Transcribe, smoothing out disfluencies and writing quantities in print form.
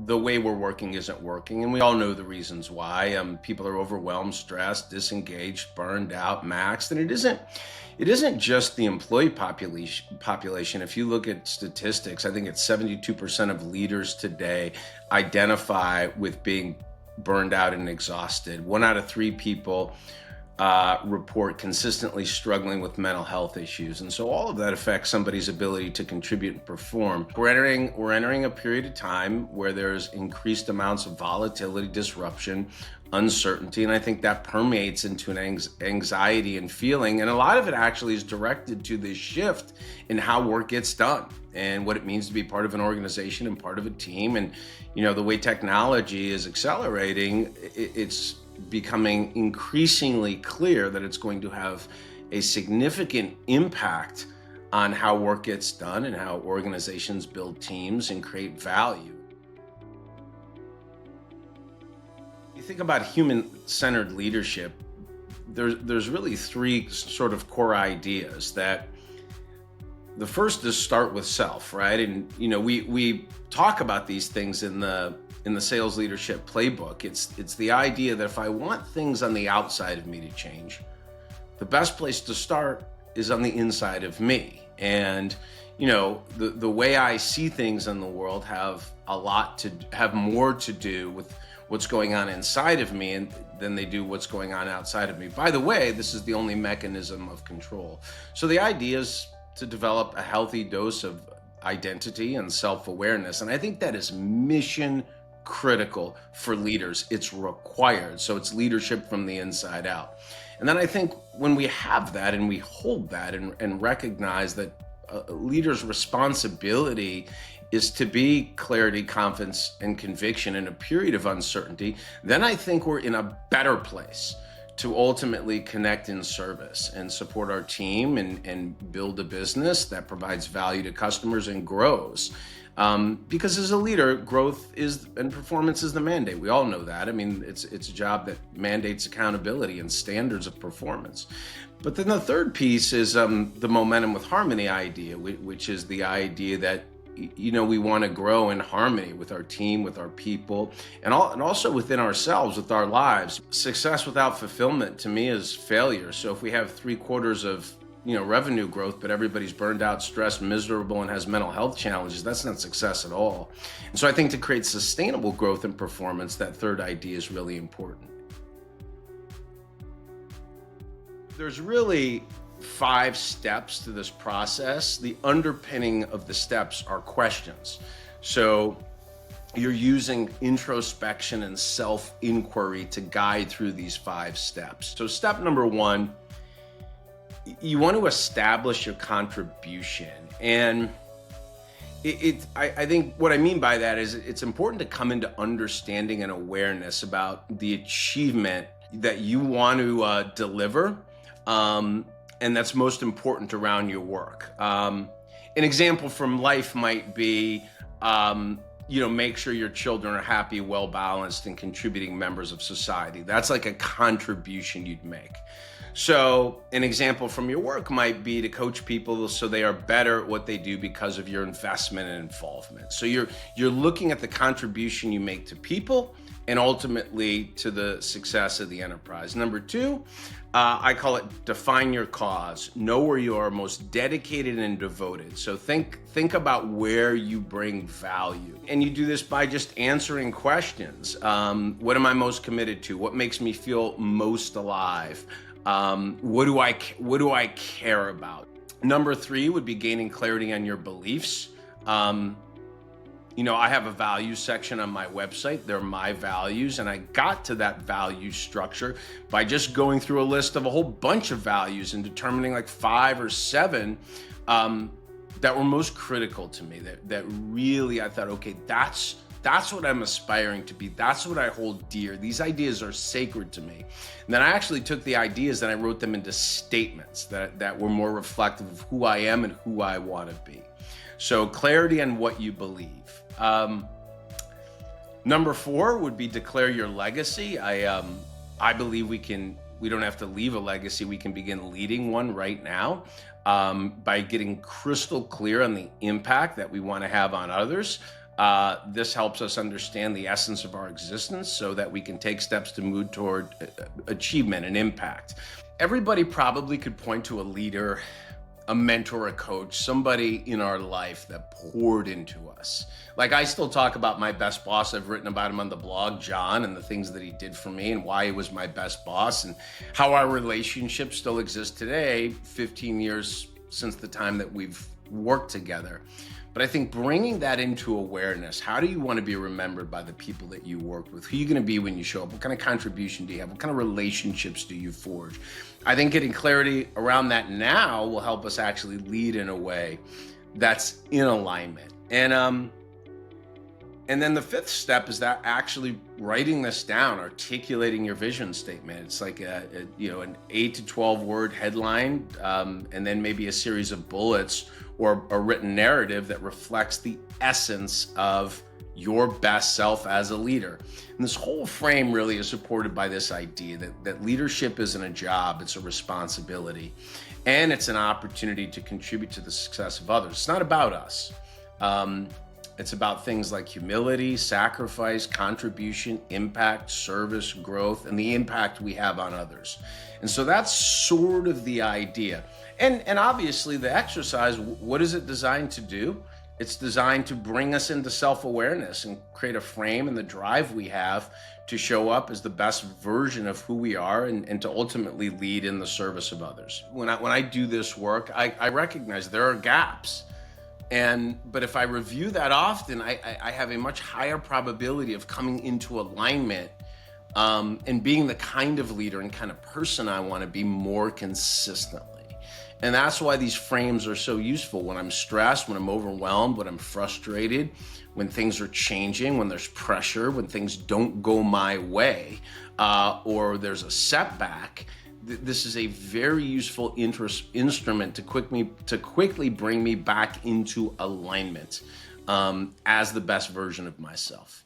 the way we're working isn't working, and we all know the reasons why. People are overwhelmed, stressed, disengaged, burned out, maxed, and it isn't just the employee population. If you look at statistics, I think it's 72% of leaders today identify with being burned out and exhausted. 1 out of 3 people report consistently struggling with mental health issues. And so all of that affects somebody's ability to contribute and perform. We're entering a period of time where there's increased amounts of volatility, disruption, uncertainty, and I think that permeates into an anxiety and feeling. And a lot of it actually is directed to this shift in how work gets done and what it means to be part of an organization and part of a team. And the way technology is accelerating, it's becoming increasingly clear that it's going to have a significant impact on how work gets done and how organizations build teams and create value. You think about human-centered leadership, there's really 3 sort of core ideas. That the first is start with self, right? And we talk about these things in the sales leadership playbook. It's the idea that if I want things on the outside of me to change, the best place to start is on the inside of me. And the way I see things in the world have more to do with what's going on inside of me than they do what's going on outside of me. By the way, this is the only mechanism of control. So the idea is to develop a healthy dose of identity and self-awareness. And I think that is mission critical for leaders. It's required. So it's leadership from the inside out. And then I think when we have that and we hold that and recognize that a leader's responsibility is to be clarity, confidence, and conviction in a period of uncertainty, then I think we're in a better place to ultimately connect in service and support our team and build a business that provides value to customers and grows. Because as a leader, growth and performance is the mandate. We all know that. I mean, it's a job that mandates accountability and standards of performance. But then the third piece is the momentum with harmony idea, which is the idea that we want to grow in harmony with our team, with our people, and also within ourselves, with our lives. Success without fulfillment to me is failure. So if we have 3/4 of revenue growth, but everybody's burned out, stressed, miserable, and has mental health challenges, that's not success at all. And so I think to create sustainable growth and performance, that third idea is really important. There's really 5 steps to this process. The underpinning of the steps are questions. So you're using introspection and self-inquiry to guide through these 5 steps. So step number 1, you want to establish your contribution. And I think what I mean by that is it's important to come into understanding and awareness about the achievement that you want to deliver, and that's most important around your work. An example from life might be, make sure your children are happy, well-balanced, and contributing members of society. That's like a contribution you'd make. So an example from your work might be to coach people so they are better at what they do because of your investment and involvement. So you're looking at the contribution you make to people and ultimately to the success of the enterprise. Number 2, I call it define your cause. Know where you are most dedicated and devoted. So think about where you bring value. And you do this by just answering questions. What am I most committed to? What makes me feel most alive? What do I care about? Number 3 would be gaining clarity on your beliefs. I have a values section on my website. They're my values, and I got to that value structure by just going through a list of a whole bunch of values and determining like 5 or 7 that were most critical to me. That really I thought, okay, that's what I'm aspiring to be. That's what I hold dear. These ideas are sacred to me. And then I actually took the ideas and I wrote them into statements that were more reflective of who I am and who I want to be. So clarity on what you believe. Number 4 would be declare your legacy. I believe we don't have to leave a legacy. We can begin leading one right now by getting crystal clear on the impact that we want to have on others. This helps us understand the essence of our existence so that we can take steps to move toward achievement and impact. Everybody probably could point to a leader, a mentor, a coach, somebody in our life that poured into us. Like, I still talk about my best boss. I've written about him on the blog, John, and the things that he did for me and why he was my best boss and how our relationship still exists today, 15 years since the time that we've worked together. But I think bringing that into awareness, how do you want to be remembered by the people that you work with? Who are you going to be when you show up? What kind of contribution do you have? What kind of relationships do you forge? I think getting clarity around that now will help us actually lead in a way that's in alignment. And then the fifth step is that actually writing this down, articulating your vision statement. It's like an 8 to 12 word headline, and then maybe a series of bullets or a written narrative that reflects the essence of your best self as a leader. And this whole frame really is supported by this idea that leadership isn't a job, it's a responsibility. And it's an opportunity to contribute to the success of others. It's not about us. It's about things like humility, sacrifice, contribution, impact, service, growth, and the impact we have on others. And so that's sort of the idea. And obviously the exercise, what is it designed to do? It's designed to bring us into self-awareness and create a frame and the drive we have to show up as the best version of who we are and to ultimately lead in the service of others. When I do this work, I recognize there are gaps. But if I review that often, I have a much higher probability of coming into alignment and being the kind of leader and kind of person I want to be more consistently. And that's why these frames are so useful when I'm stressed, when I'm overwhelmed, when I'm frustrated, when things are changing, when there's pressure, when things don't go my way, or there's a setback. This is a very useful instrument to quickly bring me back into alignment as the best version of myself.